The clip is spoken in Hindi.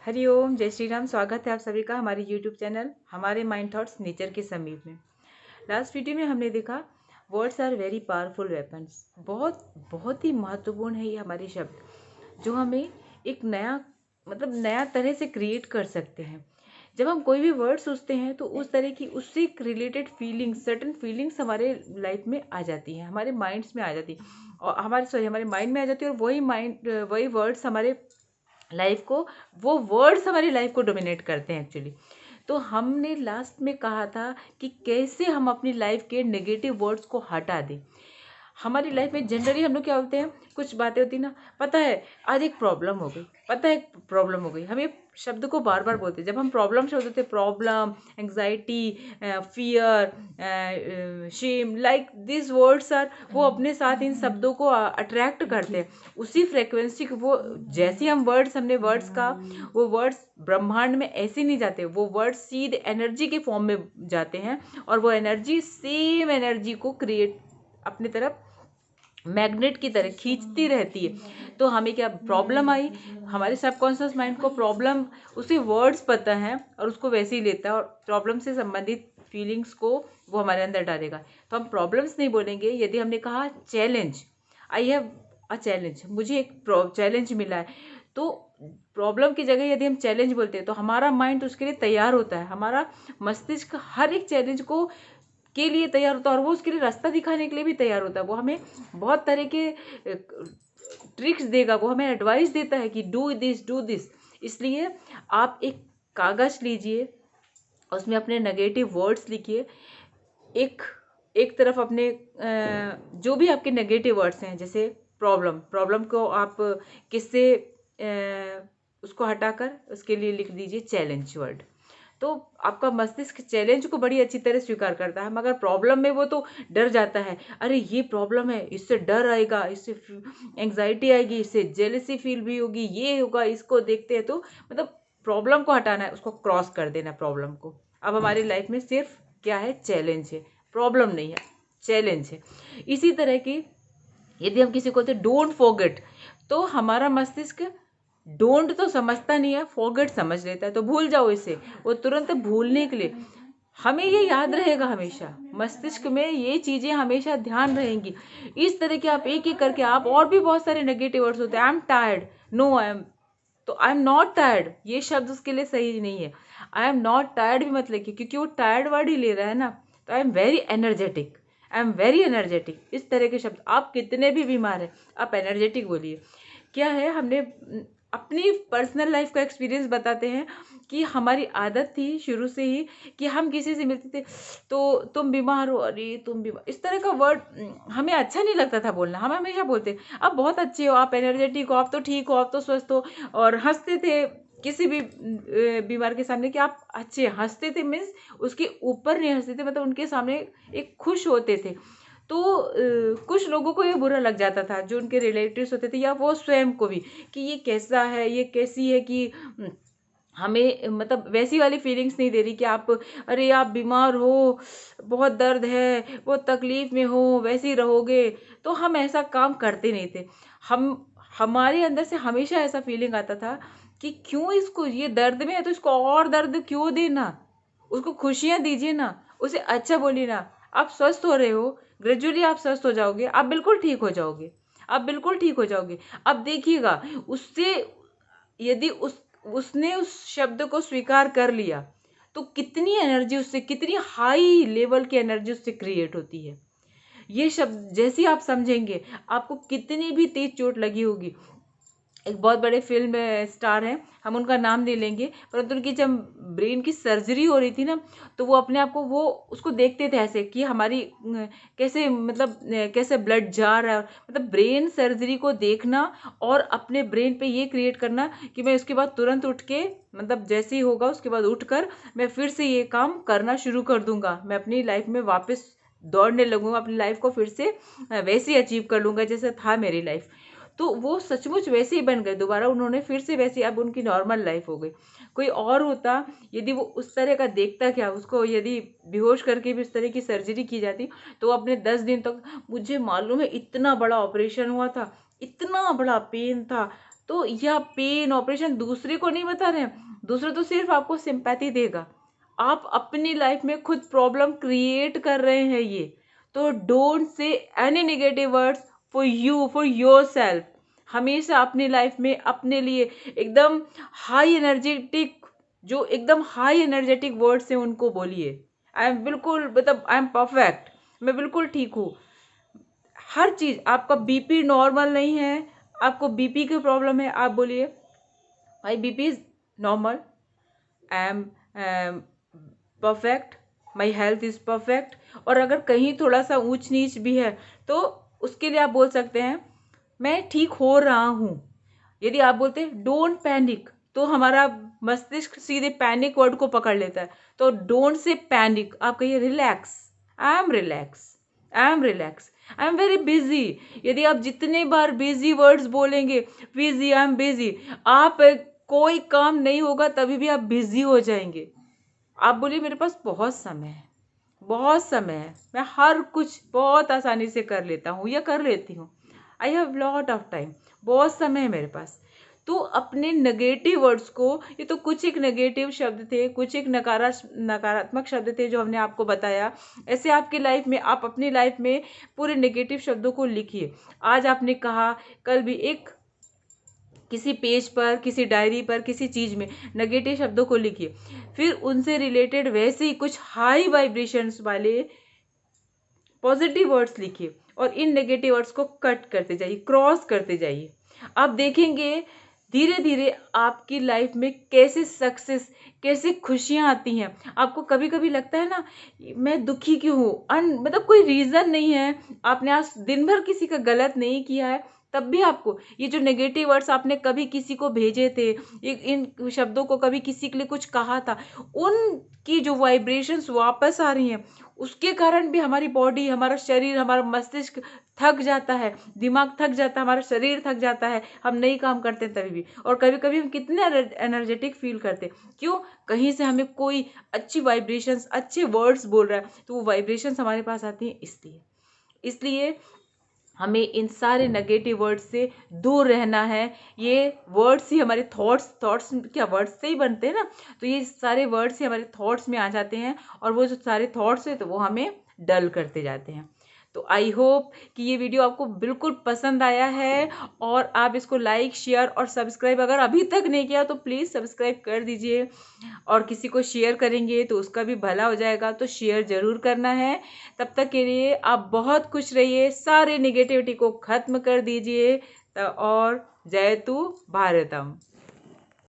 हरिओम, जय श्री राम। स्वागत है आप सभी का हमारे यूट्यूब चैनल हमारे माइंड थॉट्स नेचर के समीप में। लास्ट वीडियो में हमने देखा words are very powerful weapons. बहुत बहुत ही महत्वपूर्ण है ये हमारे शब्द, जो हमें एक नया तरह से क्रिएट कर सकते हैं। जब हम कोई भी वर्ड सोचते हैं तो उस तरह की उससे रिलेटेड फीलिंग्स, सर्टन फीलिंग्स हमारे लाइफ में आ जाती हैं, हमारे माइंड्स में आ जाती है और हमारे माइंड में आ जाती है। और वही वर्ड्स वो वर्ड्स हमारी लाइफ को डोमिनेट करते हैं एक्चुअली। तो हमने लास्ट में कहा था कि कैसे हम अपनी लाइफ के नेगेटिव वर्ड्स को हटा दें। हमारी लाइफ में जनरली हम लोग क्या बोलते हैं, कुछ बातें होती ना, पता है आज एक प्रॉब्लम हो गई, पता है एक प्रॉब्लम हो गई, हम ये शब्द को बार बार बोलते हैं। जब हम प्रॉब्लम शब्द होते हैं, problem, anxiety, fear, shame, like this words are, वो अपने साथ इन शब्दों को अट्रैक्ट करते हैं। उसी फ्रेक्वेंसी को, वो जैसे हमने वर्ड्स का, वो वर्ड्स ब्रह्मांड में ऐसे नहीं जाते, वो वर्ड्स सीधे एनर्जी के फॉर्म में जाते हैं और वो एनर्जी सेम एनर्जी को क्रिएट अपनी तरफ मैग्नेट की तरह खींचती रहती है। तो हमें क्या प्रॉब्लम आई, हमारे सबकॉन्शियस माइंड को प्रॉब्लम, उसे वर्ड्स पता है और उसको वैसे ही लेता है और प्रॉब्लम से संबंधित फीलिंग्स को वो हमारे अंदर डालेगा। तो हम प्रॉब्लम्स नहीं बोलेंगे। यदि हमने कहा challenge, I have a challenge, मुझे एक चैलेंज मिला है, तो प्रॉब्लम की जगह यदि हम चैलेंज बोलते हैं तो हमारा माइंड उसके लिए तैयार होता है, हमारा मस्तिष्क हर एक चैलेंज के लिए तैयार होता है और वो उसके लिए रास्ता दिखाने के लिए भी तैयार होता है। वो हमें बहुत तरह के ट्रिक्स देगा, वो हमें एडवाइस देता है कि डू दिस। इसलिए आप एक कागज लीजिए, उसमें अपने नेगेटिव वर्ड्स लिखिए। एक एक तरफ अपने जो भी आपके नेगेटिव वर्ड्स हैं, जैसे प्रॉब्लम को आप किससे उसको हटाकर उसके लिए लिख दीजिए चैलेंज वर्ड। तो आपका मस्तिष्क चैलेंज को बड़ी अच्छी तरह स्वीकार करता है, मगर प्रॉब्लम में वो तो डर जाता है। अरे ये प्रॉब्लम है, इससे डर आएगा, इससे एंग्जाइटी आएगी, इससे जेलसी फील भी होगी, ये होगा, इसको देखते हैं। तो मतलब प्रॉब्लम को हटाना है, उसको क्रॉस कर देना प्रॉब्लम को। अब हमारी लाइफ में सिर्फ क्या है, चैलेंज है, प्रॉब्लम नहीं है, चैलेंज है। इसी तरह की यदि हम किसी को बोलते डोंट फॉरगेट, तो हमारा मस्तिष्क डोंट तो समझता नहीं है, फॉरगेट समझ लेता है। तो भूल जाओ इसे, वो तुरंत भूलने के लिए, हमें ये याद रहेगा हमेशा, मस्तिष्क में ये चीज़ें हमेशा ध्यान रहेंगी। इस तरह के आप एक एक करके, आप और भी बहुत सारे नेगेटिव वर्ड्स होते हैं। I am tired, no I am, तो आई एम नॉट टायर्ड, ये शब्द उसके लिए सही नहीं है। आई एम नॉट टायर्ड भी मत लिखिए, क्योंकि वो टायर्ड वर्ड ही ले रहा है ना। तो I am very energetic, I am very energetic, इस तरह के शब्द। आप कितने भी बीमार हैं, आप एनर्जेटिक बोलिए। क्या है, हमने अपनी पर्सनल लाइफ का एक्सपीरियंस बताते हैं कि हमारी आदत थी शुरू से ही कि हम किसी से मिलते थे तो तुम बीमार हो, अरे तुम बीमार, इस तरह का वर्ड हमें अच्छा नहीं लगता था बोलना। हम हमेशा बोलते आप बहुत अच्छे हो, आप एनर्जेटिक हो, आप तो ठीक हो, आप तो स्वस्थ हो, और हंसते थे किसी भी बीमार के सामने कि आप अच्छे, हंसते थे मीन्स उसके ऊपर नहीं हंसते थे, मतलब उनके सामने एक खुश होते थे। तो कुछ लोगों को ये बुरा लग जाता था, जो उनके रिलेटिव्स होते थे या वो स्वयं को भी, कि ये कैसा है, ये कैसी है कि हमें मतलब वैसी वाली फीलिंग्स नहीं दे रही कि आप, अरे आप बीमार हो, बहुत दर्द है, बहुत तकलीफ में हो, वैसे ही रहोगे। तो हम ऐसा काम करते नहीं थे। हम हमारे अंदर से हमेशा ऐसा फीलिंग आता था कि क्यों इसको, ये दर्द में है तो इसको और दर्द क्यों देना, उसको खुशियाँ दीजिए ना, उसे अच्छा बोलिए ना। आप स्वस्थ हो रहे हो, ग्रेजुअली आप स्वस्थ हो जाओगे, आप बिल्कुल ठीक हो जाओगे, आप बिल्कुल ठीक हो जाओगे। अब देखिएगा, उससे यदि उसने उस शब्द को स्वीकार कर लिया तो कितनी एनर्जी उससे, कितनी हाई लेवल की एनर्जी उससे क्रिएट होती है। ये शब्द जैसे ही आप समझेंगे, आपको कितनी भी तेज चोट लगी होगी, एक बहुत बड़े फिल्म स्टार हैं, हम उनका नाम नहीं लेंगे, परंतु उनकी जब ब्रेन की सर्जरी हो रही थी ना, तो वो अपने आप को, वो उसको देखते थे ऐसे कि हमारी कैसे, मतलब कैसे ब्लड जा रहा है, मतलब ब्रेन सर्जरी को देखना और अपने ब्रेन पे ये क्रिएट करना कि मैं उसके बाद तुरंत उठ के, मतलब जैसे ही होगा उसके बाद उठकर मैं फिर से ये काम करना शुरू कर दूंगा, मैं अपनी लाइफ में वापस दौड़ने लगूंगा, अपनी लाइफ को फिर से वैसे ही अचीव कर लूँगा जैसे था मेरी लाइफ। तो वो सचमुच वैसे ही बन गए दोबारा, उन्होंने फिर से वैसे, अब उनकी नॉर्मल लाइफ हो गई। कोई और होता, यदि वो उस तरह का देखता, क्या उसको यदि बेहोश करके भी उस तरह की सर्जरी की जाती, तो अपने 10 दिन तक, मुझे मालूम है इतना बड़ा ऑपरेशन हुआ था, इतना बड़ा पेन था, तो यह पेन ऑपरेशन दूसरे को नहीं बता रहे हैं, दूसरा तो सिर्फ आपको सिंपैथी देगा। आप अपनी लाइफ में खुद प्रॉब्लम क्रिएट कर रहे हैं ये। तो don't say any negative words for you, for your self. हमेशा अपनी लाइफ में अपने लिए एकदम हाई एनर्जेटिक, जो एकदम हाई एनर्जेटिक वर्ड्स हैं उनको बोलिए। आई एम बिल्कुल, मतलब आई एम परफेक्ट, मैं बिल्कुल ठीक हूँ। हर चीज़, आपका बीपी नॉर्मल नहीं है, आपको बीपी की प्रॉब्लम है, आप बोलिए my BP is normal, I am perfect, my health is perfect. और अगर कहीं थोड़ा सा ऊंच नीच भी है तो उसके लिए आप बोल सकते हैं मैं ठीक हो रहा हूँ। यदि आप बोलते हैं डोंट पैनिक, तो हमारा मस्तिष्क सीधे पैनिक वर्ड को पकड़ लेता है। तो डोंट से पैनिक, आप कहिए relax, I am relax, I am relax, I am very busy. यदि आप जितने बार बिजी वर्ड्स बोलेंगे, बिजी, आई एम बिजी, आप कोई काम नहीं होगा तभी भी आप बिजी हो जाएंगे। आप बोलिए मेरे पास बहुत समय है, बहुत समय है, मैं हर कुछ बहुत आसानी से कर लेता हूँ या कर लेती हूँ, I have lot of time, बहुत समय है मेरे पास। तो अपने नेगेटिव वर्ड्स को, ये तो कुछ एक नेगेटिव शब्द थे, कुछ एक नकारात्मक शब्द थे जो हमने आपको बताया। ऐसे आपकी लाइफ में, आप अपनी लाइफ में पूरे नेगेटिव शब्दों को लिखिए। आज आपने कहा, कल भी एक किसी पेज पर, किसी डायरी पर, किसी चीज़ में नेगेटिव शब्दों को लिखिए। फिर उनसे रिलेटेड वैसे ही कुछ हाई वाइब्रेशंस वाले पॉजिटिव वर्ड्स लिखिए और इन नेगेटिव वर्ड्स को कट करते जाइए, क्रॉस करते जाइए। आप देखेंगे धीरे धीरे आपकी लाइफ में कैसे सक्सेस, कैसे खुशियाँ आती हैं। आपको कभी कभी लगता है ना, मैं दुखी क्यों हूँ, मतलब कोई रीज़न नहीं है, आपने आज दिन भर किसी का गलत नहीं किया है, तब भी आपको ये जो नेगेटिव वर्ड्स आपने कभी किसी को भेजे थे, इन शब्दों को कभी किसी के लिए कुछ कहा था, उनकी जो वाइब्रेशंस वापस आ रही हैं, उसके कारण भी हमारी बॉडी, हमारा शरीर, हमारा मस्तिष्क थक जाता है, दिमाग थक जाता है, हमारा शरीर थक जाता है, हम नहीं काम करते तभी भी। और कभी कभी हम कितने एनर्जेटिक फील करते, क्यों? कहीं से हमें कोई अच्छी वाइब्रेशंस, अच्छे वर्ड्स बोल रहा है, तो वो वाइब्रेशंस हमारे पास आती हैं। इसलिए हमें इन सारे नेगेटिव वर्ड्स से दूर रहना है। ये वर्ड्स ही हमारे थॉट्स क्या वर्ड्स से ही बनते हैं ना, तो ये सारे वर्ड्स ही हमारे थॉट्स में आ जाते हैं और वो जो सारे थॉट्स हैं तो वो हमें डल करते जाते हैं। तो आई होप कि ये वीडियो आपको बिल्कुल पसंद आया है और आप इसको लाइक, शेयर और सब्सक्राइब अगर अभी तक नहीं किया तो प्लीज़ सब्सक्राइब कर दीजिए। और किसी को शेयर करेंगे तो उसका भी भला हो जाएगा, तो शेयर ज़रूर करना है। तब तक के लिए आप बहुत खुश रहिए, सारे नेगेटिविटी को ख़त्म कर दीजिए। और जयतु भारतम।